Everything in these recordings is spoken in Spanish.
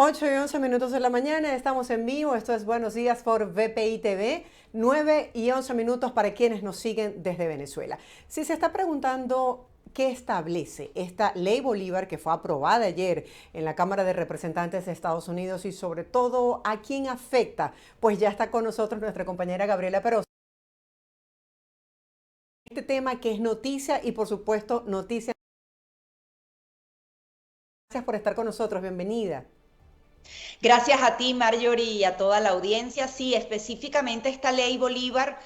8:11 de la mañana, estamos en vivo, esto es Buenos Días por VPI TV, 9:11 para quienes nos siguen desde Venezuela. Si se está preguntando qué establece esta ley Bolívar que fue aprobada ayer en la Cámara de Representantes de Estados Unidos y sobre todo a quién afecta, pues ya está con nosotros nuestra compañera Gabriela Peroso. Este tema que es noticia y por supuesto noticia. Gracias por estar con nosotros, bienvenida. Gracias a ti, Marjorie, y a toda la audiencia. Sí, específicamente esta ley Bolívar,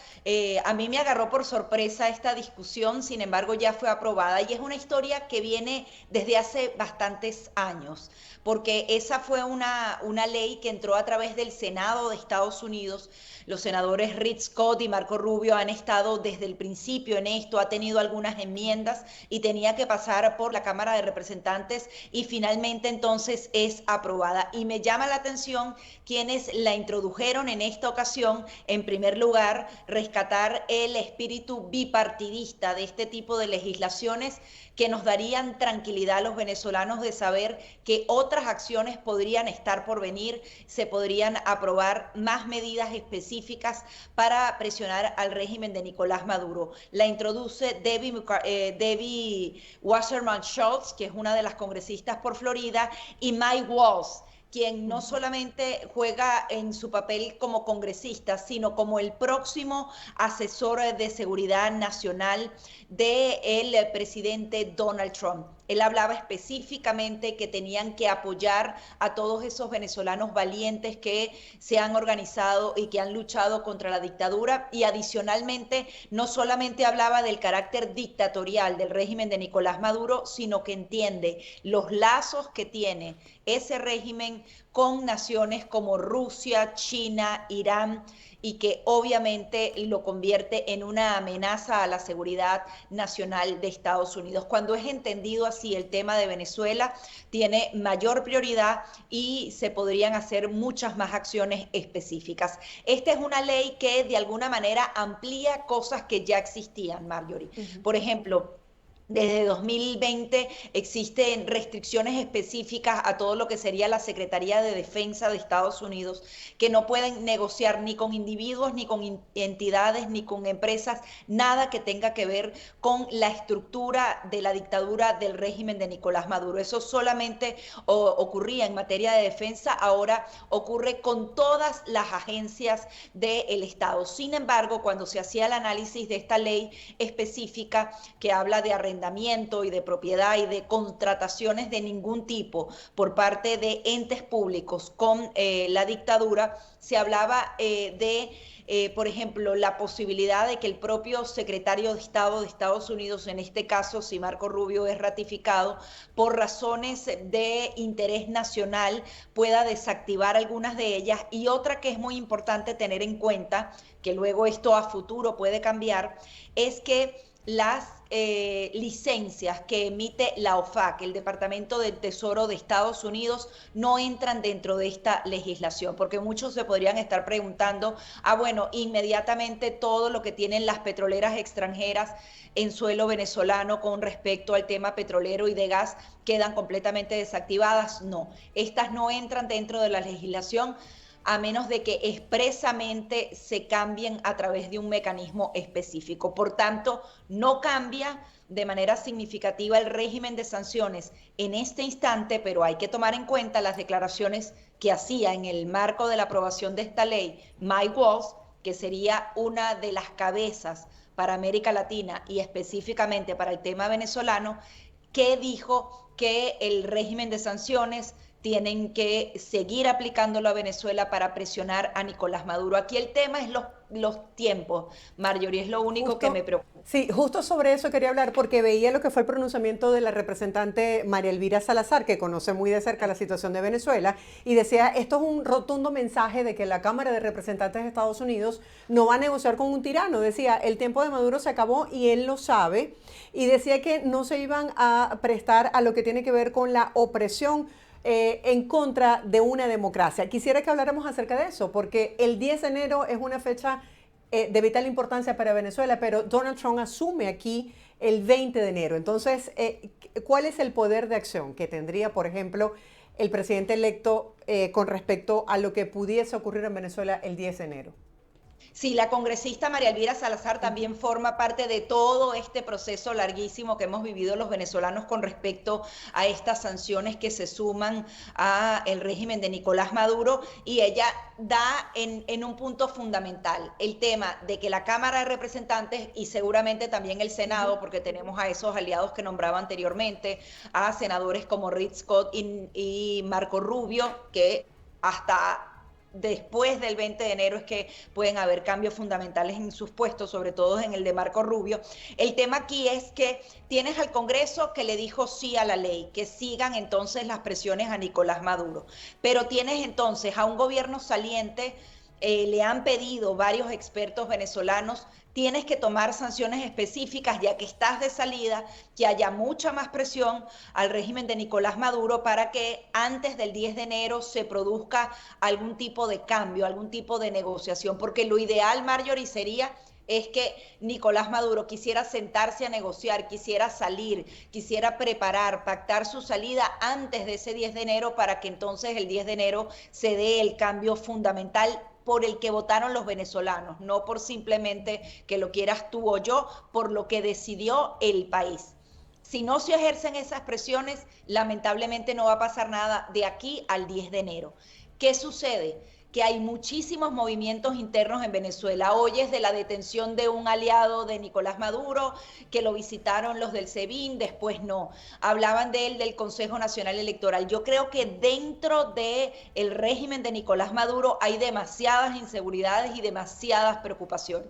a mí me agarró por sorpresa esta discusión, sin embargo ya fue aprobada y es una historia que viene desde hace bastantes años, porque esa fue una ley que entró a través del Senado de Estados Unidos. Los senadores Rick Scott y Marco Rubio han estado desde el principio en esto, ha tenido algunas enmiendas y tenía que pasar por la Cámara de Representantes y finalmente entonces es aprobada. Y me llama la atención quienes la introdujeron en esta ocasión. En primer lugar, rescatar el espíritu bipartidista de este tipo de legislaciones que nos darían tranquilidad a los venezolanos de saber que otras acciones podrían estar por venir, se podrían aprobar más medidas específicas para presionar al régimen de Nicolás Maduro. La introduce Debbie Wasserman Schultz, que es una de las congresistas por Florida, y Mike Waltz, quien no solamente juega en su papel como congresista, sino como el próximo asesor de seguridad nacional del presidente Donald Trump. Él hablaba específicamente que tenían que apoyar a todos esos venezolanos valientes que se han organizado y que han luchado contra la dictadura, y adicionalmente no solamente hablaba del carácter dictatorial del régimen de Nicolás Maduro, sino que entiende los lazos que tiene ese régimen con naciones como Rusia, China, Irán, y que obviamente lo convierte en una amenaza a la seguridad nacional de Estados Unidos. Cuando es entendido así, el tema de Venezuela tiene mayor prioridad y se podrían hacer muchas más acciones específicas. Esta es una ley que de alguna manera amplía cosas que ya existían, Marjorie. Por ejemplo, desde 2020 existen restricciones específicas a todo lo que sería la Secretaría de Defensa de Estados Unidos, que no pueden negociar ni con individuos, ni con entidades, ni con empresas, nada que tenga que ver con la estructura de la dictadura del régimen de Nicolás Maduro. Eso solamente ocurría en materia de defensa, ahora ocurre con todas las agencias del Estado. Sin embargo, cuando se hacía el análisis de esta ley específica que habla de arrendamiento y de propiedad y de contrataciones de ningún tipo por parte de entes públicos con la dictadura, se hablaba por ejemplo, la posibilidad de que el propio secretario de Estado de Estados Unidos, en este caso, si Marco Rubio es ratificado, por razones de interés nacional, pueda desactivar algunas de ellas. Y otra que es muy importante tener en cuenta, que luego esto a futuro puede cambiar, es que las licencias que emite la OFAC, el Departamento del Tesoro de Estados Unidos, no entran dentro de esta legislación, porque muchos se podrían estar preguntando, bueno, inmediatamente todo lo que tienen las petroleras extranjeras en suelo venezolano con respecto al tema petrolero y de gas quedan completamente desactivadas. No, estas no entran dentro de la legislación, a menos de que expresamente se cambien a través de un mecanismo específico. Por tanto, no cambia de manera significativa el régimen de sanciones en este instante, pero hay que tomar en cuenta las declaraciones que hacía en el marco de la aprobación de esta ley Mike Waltz, que sería una de las cabezas para América Latina y específicamente para el tema venezolano, que dijo que el régimen de sanciones tienen que seguir aplicándolo a Venezuela para presionar a Nicolás Maduro. Aquí el tema es los tiempos, Marjorie, es lo único que me preocupa. Sí, justo sobre eso quería hablar porque veía lo que fue el pronunciamiento de la representante María Elvira Salazar, que conoce muy de cerca la situación de Venezuela, y decía, esto es un rotundo mensaje de que la Cámara de Representantes de Estados Unidos no va a negociar con un tirano. Decía, el tiempo de Maduro se acabó y él lo sabe, y decía que no se iban a prestar a lo que tiene que ver con la opresión en contra de una democracia. Quisiera que habláramos acerca de eso, porque el 10 de enero es una fecha de vital importancia para Venezuela, pero Donald Trump asume aquí el 20 de enero. Entonces, ¿cuál es el poder de acción que tendría, por ejemplo, el presidente electo con respecto a lo que pudiese ocurrir en Venezuela el 10 de enero. Sí, la congresista María Elvira Salazar también forma parte de todo este proceso larguísimo que hemos vivido los venezolanos con respecto a estas sanciones que se suman al régimen de Nicolás Maduro, y ella da en un punto fundamental el tema de que la Cámara de Representantes y seguramente también el Senado, porque tenemos a esos aliados que nombraba anteriormente, a senadores como Rick Scott y Marco Rubio, que hasta después del 20 de enero es que pueden haber cambios fundamentales en sus puestos, sobre todo en el de Marco Rubio. El tema aquí es que tienes al Congreso que le dijo sí a la ley, que sigan entonces las presiones a Nicolás Maduro, pero tienes entonces a un gobierno saliente. Le han pedido varios expertos venezolanos, tienes que tomar sanciones específicas ya que estás de salida, que haya mucha más presión al régimen de Nicolás Maduro para que antes del 10 de enero se produzca algún tipo de cambio, algún tipo de negociación, porque lo ideal, Marjorie, sería es que Nicolás Maduro quisiera sentarse a negociar, quisiera salir, quisiera preparar, pactar su salida antes de ese 10 de enero para que entonces el 10 de enero se dé el cambio fundamental por el que votaron los venezolanos, no por simplemente que lo quieras tú o yo, por lo que decidió el país. Si no se ejercen esas presiones, lamentablemente no va a pasar nada de aquí al 10 de enero. ¿Qué sucede? Que hay muchísimos movimientos internos en Venezuela. Oyes de la detención de un aliado de Nicolás Maduro, que lo visitaron los del SEBIN, después no. Hablaban de él, del Consejo Nacional Electoral. Yo creo que dentro del régimen de Nicolás Maduro hay demasiadas inseguridades y demasiadas preocupaciones.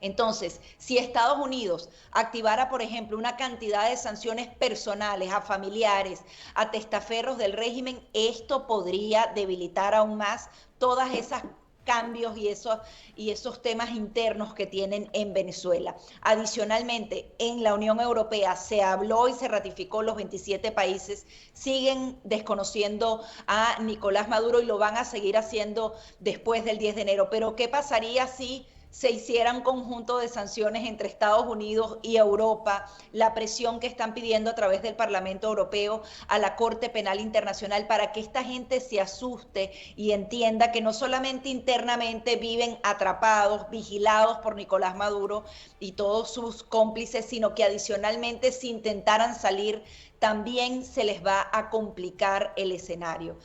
Entonces, si Estados Unidos activara, por ejemplo, una cantidad de sanciones personales a familiares, a testaferros del régimen, esto podría debilitar aún más todas esas cambios y esos temas internos que tienen en Venezuela. Adicionalmente, en la Unión Europea se habló y se ratificó, los 27 países siguen desconociendo a Nicolás Maduro y lo van a seguir haciendo después del 10 de enero. Pero ¿qué pasaría si se hiciera un conjunto de sanciones entre Estados Unidos y Europa, la presión que están pidiendo a través del Parlamento Europeo a la Corte Penal Internacional para que esta gente se asuste y entienda que no solamente internamente viven atrapados, vigilados por Nicolás Maduro y todos sus cómplices, sino que adicionalmente si intentaran salir también se les va a complicar el escenario?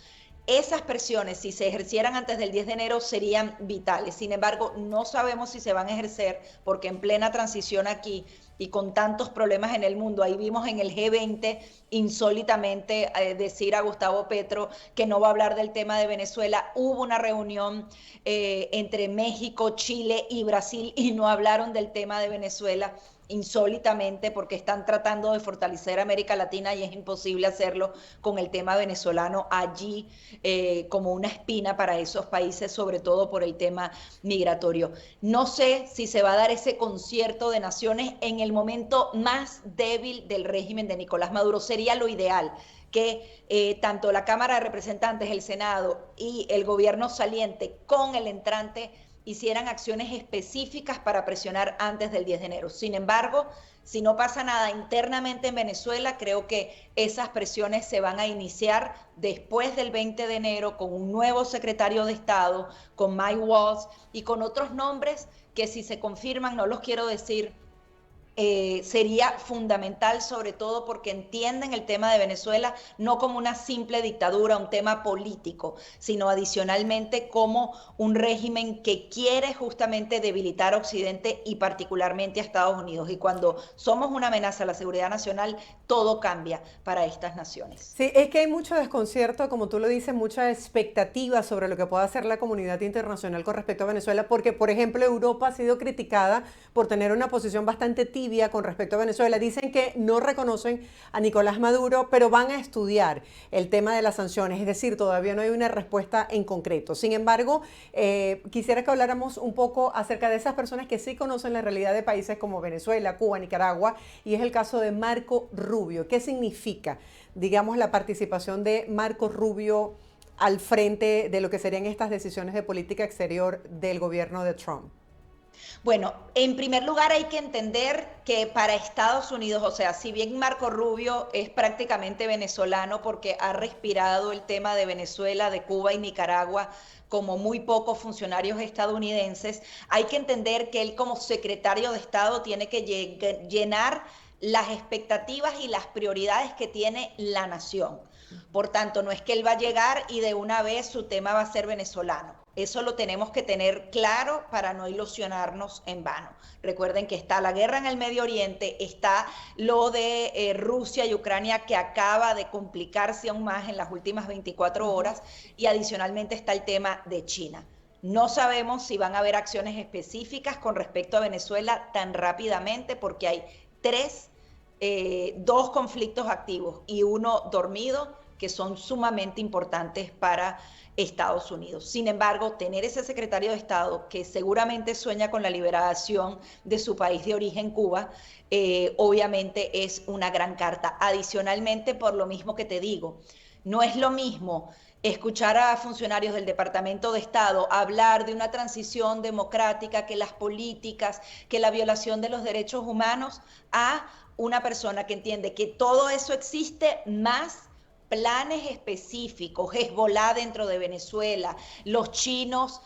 Esas presiones, si se ejercieran antes del 10 de enero, serían vitales. Sin embargo, no sabemos si se van a ejercer porque en plena transición aquí y con tantos problemas en el mundo, ahí vimos en el G20 insólitamente decir a Gustavo Petro que no va a hablar del tema de Venezuela. Hubo una reunión entre México, Chile y Brasil y no hablaron del tema de Venezuela, insólitamente, porque están tratando de fortalecer América Latina y es imposible hacerlo con el tema venezolano allí como una espina para esos países, sobre todo por el tema migratorio. No sé si se va a dar ese concierto de naciones en el momento más débil del régimen de Nicolás Maduro. Sería lo ideal que tanto la Cámara de Representantes, el Senado y el gobierno saliente con el entrante hicieran acciones específicas para presionar antes del 10 de enero. Sin embargo, si no pasa nada internamente en Venezuela, creo que esas presiones se van a iniciar después del 20 de enero con un nuevo secretario de Estado, con Mike Waltz y con otros nombres que si se confirman, no los quiero decir, sería fundamental, sobre todo porque entienden el tema de Venezuela no como una simple dictadura, un tema político, sino adicionalmente como un régimen que quiere justamente debilitar a Occidente y particularmente a Estados Unidos. Y cuando somos una amenaza a la seguridad nacional, todo cambia para estas naciones. Sí, es que hay mucho desconcierto, como tú lo dices, mucha expectativa sobre lo que pueda hacer la comunidad internacional con respecto a Venezuela, porque, por ejemplo, Europa ha sido criticada por tener una posición bastante tibia con respecto a Venezuela. Dicen que no reconocen a Nicolás Maduro, pero van a estudiar el tema de las sanciones, es decir, todavía no hay una respuesta en concreto. Sin embargo, quisiera que habláramos un poco acerca de esas personas que sí conocen la realidad de países como Venezuela, Cuba, Nicaragua, y es el caso de Marco Rubio. ¿Qué significa, digamos, la participación de Marco Rubio al frente de lo que serían estas decisiones de política exterior del gobierno de Trump? Bueno, en primer lugar hay que entender que para Estados Unidos, o sea, si bien Marco Rubio es prácticamente venezolano porque ha respirado el tema de Venezuela, de Cuba y Nicaragua como muy pocos funcionarios estadounidenses, hay que entender que él como secretario de Estado tiene que llenar las expectativas y las prioridades que tiene la nación. Por tanto, no es que él va a llegar y de una vez su tema va a ser venezolano. Eso lo tenemos que tener claro para no ilusionarnos en vano. Recuerden que está la guerra en el Medio Oriente, está lo de Rusia y Ucrania que acaba de complicarse aún más en las últimas 24 horas y adicionalmente está el tema de China. No sabemos si van a haber acciones específicas con respecto a Venezuela tan rápidamente porque hay dos conflictos activos y uno dormido que son sumamente importantes para Estados Unidos. Sin embargo, tener ese secretario de Estado que seguramente sueña con la liberación de su país de origen, Cuba, obviamente es una gran carta. Adicionalmente, por lo mismo que te digo, no es lo mismo escuchar a funcionarios del Departamento de Estado hablar de una transición democrática, que las políticas, que la violación de los derechos humanos, a una persona que entiende que todo eso existe más planes específicos, Hezbollah dentro de Venezuela, los chinos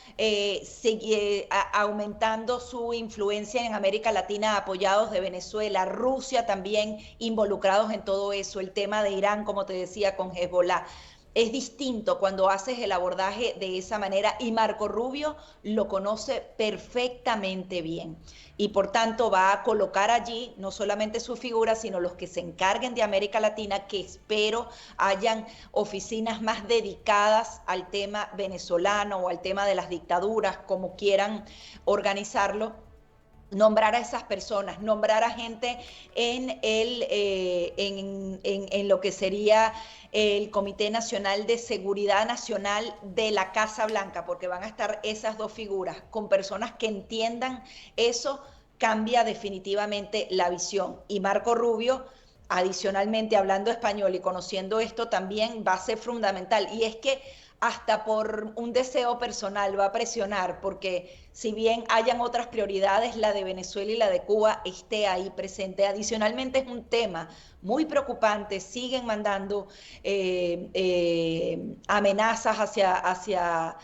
aumentando su influencia en América Latina apoyados de Venezuela, Rusia también involucrados en todo eso, el tema de Irán, como te decía, con Hezbollah. Es distinto cuando haces el abordaje de esa manera y Marco Rubio lo conoce perfectamente bien y por tanto va a colocar allí no solamente su figura, sino los que se encarguen de América Latina, que espero hayan oficinas más dedicadas al tema venezolano o al tema de las dictaduras, como quieran organizarlo. Nombrar a esas personas, nombrar a gente en lo que sería el Comité Nacional de Seguridad Nacional de la Casa Blanca, porque van a estar esas dos figuras, con personas que entiendan eso, cambia definitivamente la visión. Y Marco Rubio, adicionalmente hablando español y conociendo esto, también va a ser fundamental. Y es que hasta por un deseo personal va a presionar, porque si bien hayan otras prioridades, la de Venezuela y la de Cuba esté ahí presente. Adicionalmente es un tema muy preocupante, siguen mandando amenazas hacia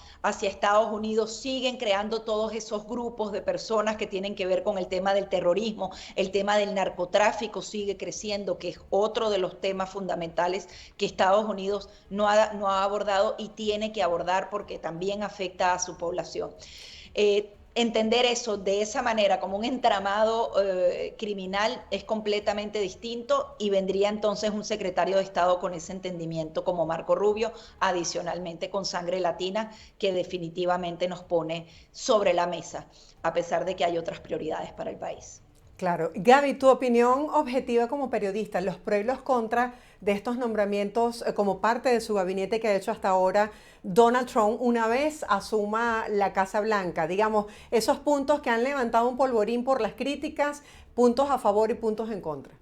Estados Unidos, siguen creando todos esos grupos de personas que tienen que ver con el tema del terrorismo, el tema del narcotráfico sigue creciendo, que es otro de los temas fundamentales que Estados Unidos no ha abordado y tiene que abordar porque también afecta a su población. Entender eso de esa manera como un entramado criminal es completamente distinto y vendría entonces un secretario de Estado con ese entendimiento como Marco Rubio, adicionalmente con sangre latina que definitivamente nos pone sobre la mesa, a pesar de que hay otras prioridades para el país. Claro. Gaby, tu opinión objetiva como periodista, los pros y los contras de estos nombramientos como parte de su gabinete que ha hecho hasta ahora Donald Trump una vez asuma la Casa Blanca. Digamos, esos puntos que han levantado un polvorín por las críticas, puntos a favor y puntos en contra.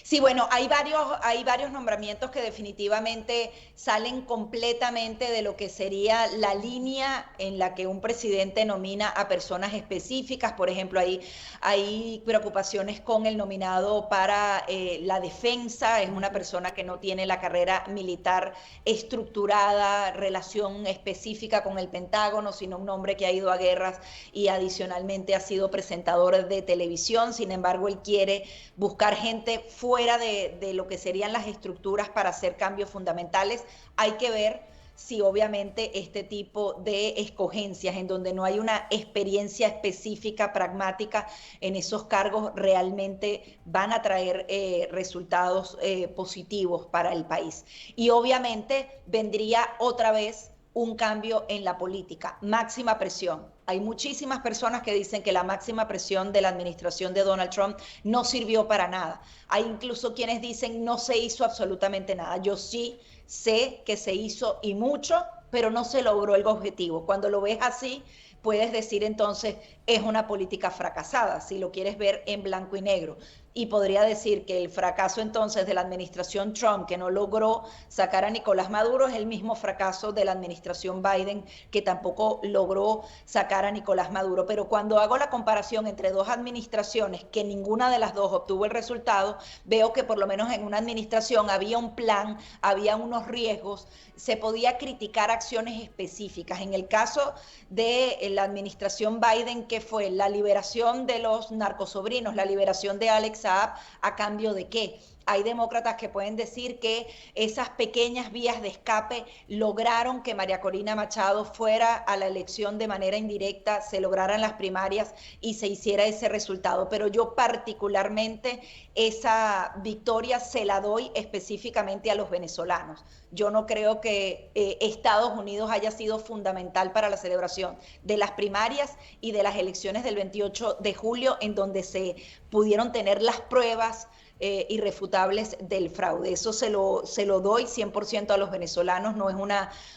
Sí, bueno, hay varios nombramientos que definitivamente salen completamente de lo que sería la línea en la que un presidente nomina a personas específicas. Por ejemplo, hay preocupaciones con el nominado para la defensa. Es una persona que no tiene la carrera militar estructurada, relación específica con el Pentágono, sino un hombre que ha ido a guerras y adicionalmente ha sido presentador de televisión. Sin embargo, él quiere buscar gente fuera de lo que serían las estructuras para hacer cambios fundamentales. Hay que ver si obviamente este tipo de escogencias en donde no hay una experiencia específica, pragmática en esos cargos, realmente van a traer resultados positivos para el país. Y obviamente vendría otra vez un cambio en la política, máxima presión. Hay muchísimas personas que dicen que la máxima presión de la administración de Donald Trump no sirvió para nada. Hay incluso quienes dicen no se hizo absolutamente nada. Yo sí sé que se hizo y mucho, pero no se logró el objetivo. Cuando lo ves así, puedes decir entonces es una política fracasada, si lo quieres ver en blanco y negro. Y podría decir que el fracaso entonces de la administración Trump, que no logró sacar a Nicolás Maduro, es el mismo fracaso de la administración Biden, que tampoco logró sacar a Nicolás Maduro. Pero cuando hago la comparación entre dos administraciones, que ninguna de las dos obtuvo el resultado, veo que por lo menos en una administración había un plan, había unos riesgos, se podía criticar acciones específicas. En el caso de la administración Biden, que fue la liberación de los narcosobrinos, la liberación de Alex Saab, ¿a cambio de qué? Hay demócratas que pueden decir que esas pequeñas vías de escape lograron que María Corina Machado fuera a la elección de manera indirecta, se lograran las primarias y se hiciera ese resultado. Pero yo particularmente esa victoria se la doy específicamente a los venezolanos. Yo no creo que Estados Unidos haya sido fundamental para la celebración de las primarias y de las elecciones del 28 de julio, en donde se pudieron tener las pruebas irrefutables del fraude. Eso se lo doy 100% a los venezolanos, no es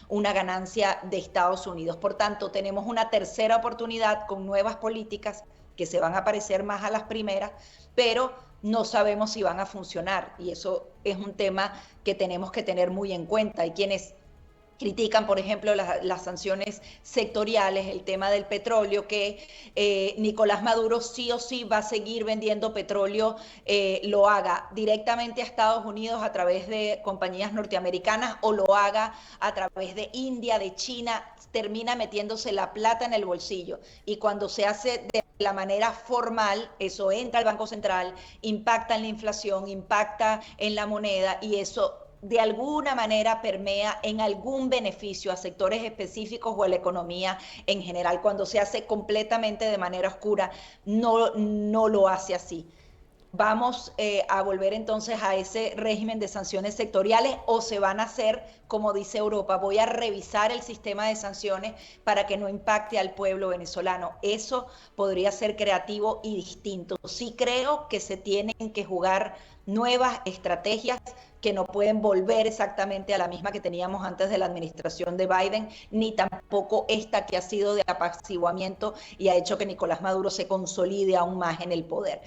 una ganancia de Estados Unidos. Por tanto, tenemos una tercera oportunidad con nuevas políticas que se van a parecer más a las primeras, pero no sabemos si van a funcionar, y eso es un tema que tenemos que tener muy en cuenta. Hay quienes critican, por ejemplo, las sanciones sectoriales, el tema del petróleo, que Nicolás Maduro sí o sí va a seguir vendiendo petróleo, lo haga directamente a Estados Unidos a través de compañías norteamericanas o lo haga a través de India, de China, termina metiéndose la plata en el bolsillo. Y cuando se hace de la manera formal, eso entra al Banco Central, impacta en la inflación, impacta en la moneda, y eso de alguna manera permea en algún beneficio a sectores específicos o a la economía en general. Cuando se hace completamente de manera oscura, no lo hace así. ¿Vamos a volver entonces a ese régimen de sanciones sectoriales o se van a hacer, como dice Europa, voy a revisar el sistema de sanciones para que no impacte al pueblo venezolano? Eso podría ser creativo y distinto. Sí creo que se tienen que jugar nuevas estrategias que no pueden volver exactamente a la misma que teníamos antes de la administración de Biden, ni tampoco esta que ha sido de apaciguamiento y ha hecho que Nicolás Maduro se consolide aún más en el poder.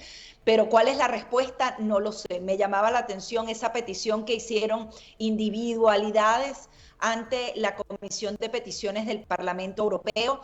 Pero ¿cuál es la respuesta? No lo sé. Me llamaba la atención esa petición que hicieron individualidades ante la Comisión de Peticiones del Parlamento Europeo.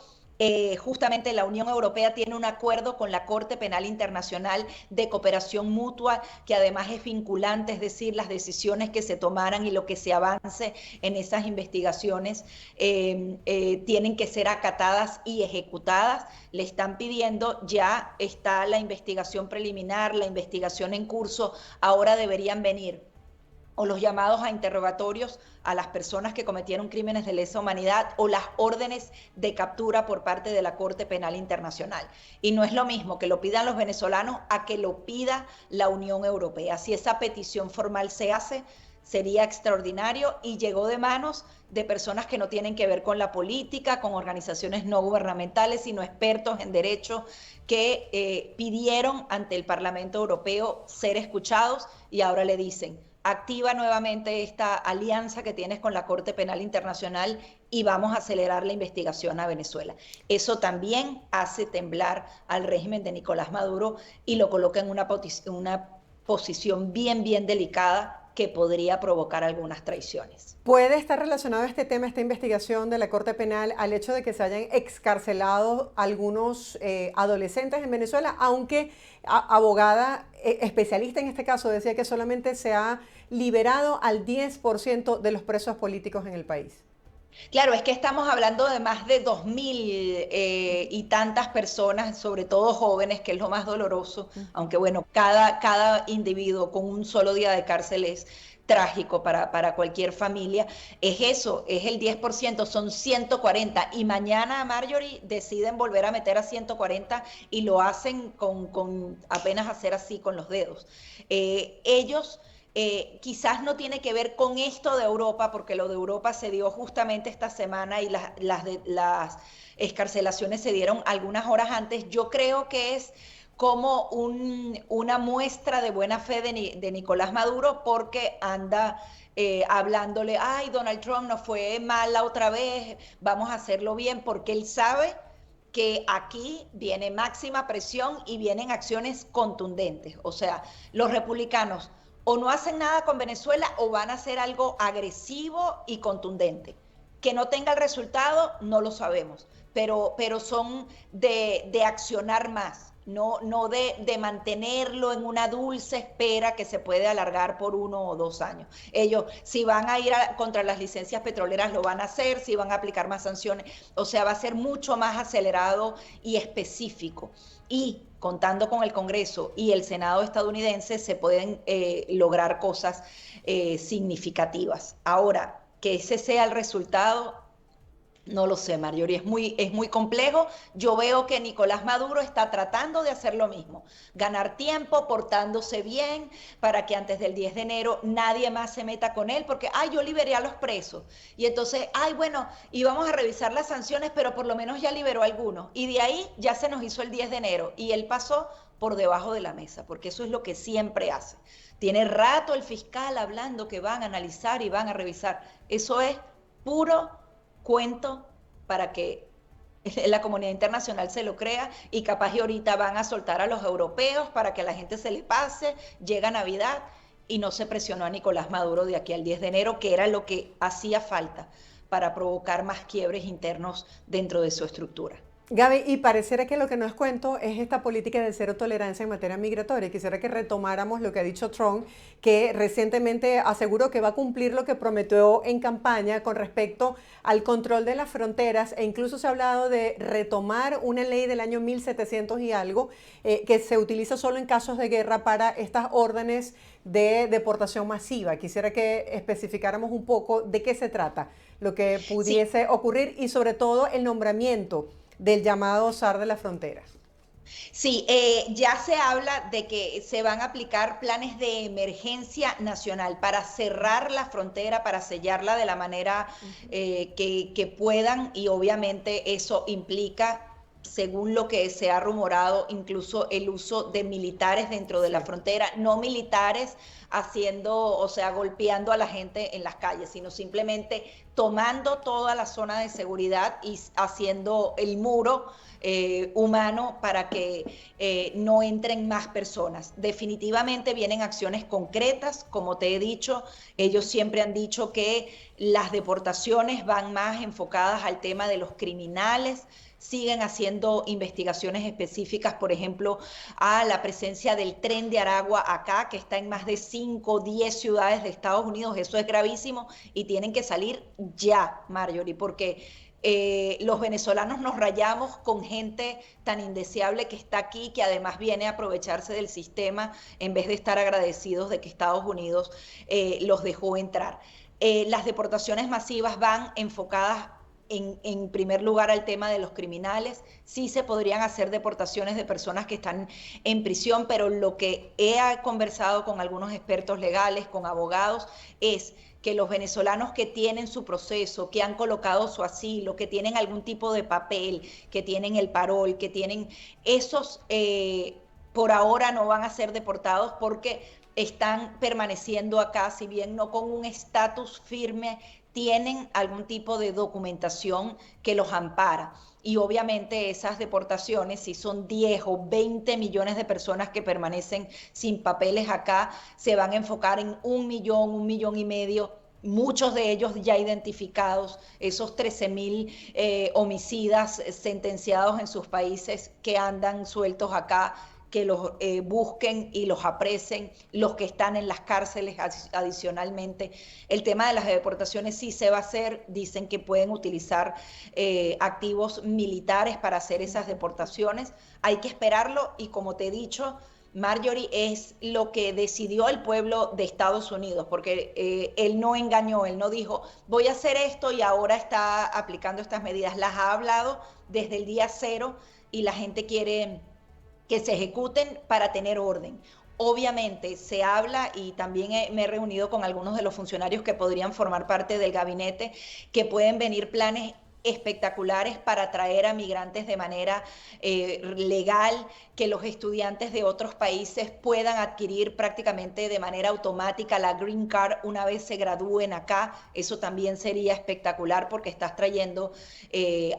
Justamente la Unión Europea tiene un acuerdo con la Corte Penal Internacional de cooperación mutua, que además es vinculante, es decir, las decisiones que se tomaran y lo que se avance en esas investigaciones tienen que ser acatadas y ejecutadas. Le están pidiendo, ya está la investigación preliminar, la investigación en curso, ahora deberían venir o los llamados a interrogatorios a las personas que cometieron crímenes de lesa humanidad o las órdenes de captura por parte de la Corte Penal Internacional. Y no es lo mismo que lo pidan los venezolanos a que lo pida la Unión Europea. Si esa petición formal se hace, sería extraordinario y llegó de manos de personas que no tienen que ver con la política, con organizaciones no gubernamentales, sino expertos en derecho que pidieron ante el Parlamento Europeo ser escuchados y ahora le dicen: activa nuevamente esta alianza que tienes con la Corte Penal Internacional y vamos a acelerar la investigación a Venezuela. Eso también hace temblar al régimen de Nicolás Maduro y lo coloca en una posición bien delicada que podría provocar algunas traiciones. ¿Puede estar relacionado este tema, esta investigación de la Corte Penal, al hecho de que se hayan excarcelado algunos adolescentes en Venezuela? Aunque abogada especialista en este caso decía que solamente se ha liberado al 10% de los presos políticos en el país. Claro, es que estamos hablando de más de 2000 y tantas personas, sobre todo jóvenes, que es lo más doloroso, aunque bueno, cada individuo con un solo día de cárcel es trágico para cualquier familia. Es eso, es el 10%, son 140 y mañana, Marjorie, deciden volver a meter a 140 y lo hacen con apenas hacer así con los dedos. Ellos... quizás no tiene que ver con esto de Europa, porque lo de Europa se dio justamente esta semana y las excarcelaciones se dieron algunas horas antes. Yo creo que es como una muestra de buena fe de Nicolás Maduro, porque anda hablándole: ay, Donald Trump nos fue mal la otra vez, vamos a hacerlo bien, porque él sabe que aquí viene máxima presión y vienen acciones contundentes. O sea, los republicanos o no hacen nada con Venezuela o van a hacer algo agresivo y contundente. Que no tenga el resultado, no lo sabemos, pero son de accionar más. No de mantenerlo en una dulce espera que se puede alargar por 1 o 2 años. Ellos, si van a ir contra las licencias petroleras, lo van a hacer, si van a aplicar más sanciones, o sea, va a ser mucho más acelerado y específico. Y contando con el Congreso y el Senado estadounidense, se pueden lograr cosas significativas. Ahora, que ese sea el resultado, no lo sé, Marjorie, es muy complejo. Yo veo que Nicolás Maduro está tratando de hacer lo mismo, ganar tiempo, portándose bien, para que antes del 10 de enero nadie más se meta con él, porque, yo liberé a los presos. Y entonces, bueno, íbamos a revisar las sanciones, pero por lo menos ya liberó a algunos. Y de ahí ya se nos hizo el 10 de enero. Y él pasó por debajo de la mesa, porque eso es lo que siempre hace. Tiene rato el fiscal hablando que van a analizar y van a revisar. Eso es puro cuento para que la comunidad internacional se lo crea, y capaz y ahorita van a soltar a los europeos para que a la gente se le pase, llega Navidad y no se presionó a Nicolás Maduro de aquí al 10 de enero, que era lo que hacía falta para provocar más quiebres internos dentro de su estructura. Gaby, y pareciera que lo que no es cuento es esta política de cero tolerancia en materia migratoria. Quisiera que retomáramos lo que ha dicho Trump, que recientemente aseguró que va a cumplir lo que prometió en campaña con respecto al control de las fronteras, e incluso se ha hablado de retomar una ley del año 1700 y algo, que se utiliza solo en casos de guerra para estas órdenes de deportación masiva. Quisiera que especificáramos un poco de qué se trata, lo que pudiese ocurrir, y sobre todo el nombramiento del llamado zar de la frontera. Sí, ya se habla de que se van a aplicar planes de emergencia nacional para cerrar la frontera, para sellarla de la manera que puedan, y obviamente eso implica, según lo que se ha rumorado, incluso el uso de militares dentro de la frontera, no militares haciendo, o sea, golpeando a la gente en las calles, sino simplemente tomando toda la zona de seguridad y haciendo el muro humano para que no entren más personas. Definitivamente vienen acciones concretas, como te he dicho. Ellos siempre han dicho que las deportaciones van más enfocadas al tema de los criminales. Siguen haciendo investigaciones específicas, por ejemplo, a la presencia del tren de Aragua acá, que está en más de 5 o 10 ciudades de Estados Unidos. Eso es gravísimo y tienen que salir ya, Marjorie, porque los venezolanos nos rayamos con gente tan indeseable que está aquí, que además viene a aprovecharse del sistema en vez de estar agradecidos de que Estados Unidos los dejó entrar. Las deportaciones masivas van enfocadas en primer lugar al tema de los criminales. Sí se podrían hacer deportaciones de personas que están en prisión, pero lo que he conversado con algunos expertos legales, con abogados, es que los venezolanos que tienen su proceso, que han colocado su asilo, que tienen algún tipo de papel, que tienen el parol, que tienen esos, por ahora no van a ser deportados porque están permaneciendo acá, si bien no con un estatus firme, tienen algún tipo de documentación que los ampara. Y obviamente esas deportaciones, si son 10 o 20 millones de personas que permanecen sin papeles acá, se van a enfocar en 1 millón y medio, muchos de ellos ya identificados, esos 13.000 homicidas sentenciados en sus países que andan sueltos acá, que los busquen y los apresen, los que están en las cárceles adicionalmente. El tema de las deportaciones sí se va a hacer, dicen que pueden utilizar activos militares para hacer esas deportaciones. Hay que esperarlo y, como te he dicho, Marjorie, es lo que decidió el pueblo de Estados Unidos, porque él no engañó, él no dijo, voy a hacer esto y ahora está aplicando estas medidas. Las ha hablado desde el día cero y la gente quiere que se ejecuten para tener orden. Obviamente se habla, y también me he reunido con algunos de los funcionarios que podrían formar parte del gabinete, que pueden venir planes espectaculares para traer a migrantes de manera legal, que los estudiantes de otros países puedan adquirir prácticamente de manera automática la Green Card una vez se gradúen acá. Eso también sería espectacular porque estás trayendo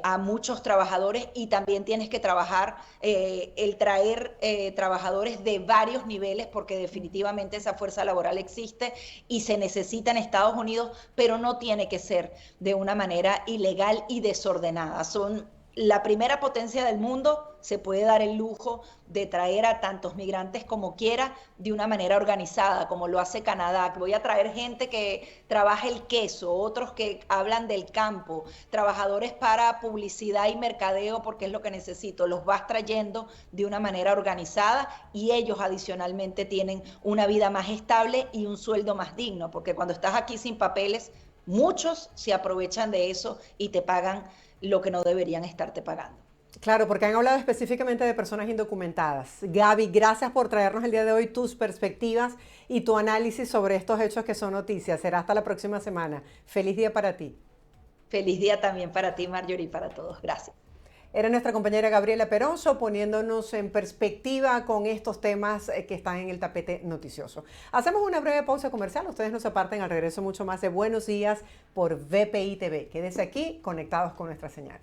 a muchos trabajadores y también tienes que trabajar el traer trabajadores de varios niveles porque definitivamente esa fuerza laboral existe y se necesita en Estados Unidos, pero no tiene que ser de una manera ilegal y desordenada. Son la primera potencia del mundo, se puede dar el lujo de traer a tantos migrantes como quiera de una manera organizada, como lo hace Canadá. Voy a traer gente que trabaja el queso, otros que hablan del campo, trabajadores para publicidad y mercadeo porque es lo que necesito. Los vas trayendo de una manera organizada y ellos adicionalmente tienen una vida más estable y un sueldo más digno, porque cuando estás aquí sin papeles, muchos se aprovechan de eso y te pagan lo que no deberían estarte pagando. Claro, porque han hablado específicamente de personas indocumentadas. Gaby, gracias por traernos el día de hoy tus perspectivas y tu análisis sobre estos hechos que son noticias. Será hasta la próxima semana. Feliz día para ti. Feliz día también para ti, Marjorie, y para todos. Gracias. Era nuestra compañera Gabriela Peroso poniéndonos en perspectiva con estos temas que están en el tapete noticioso. Hacemos una breve pausa comercial. Ustedes no se aparten, al regreso mucho más de Buenos Días por VPI TV. Quédense aquí conectados con nuestra señal.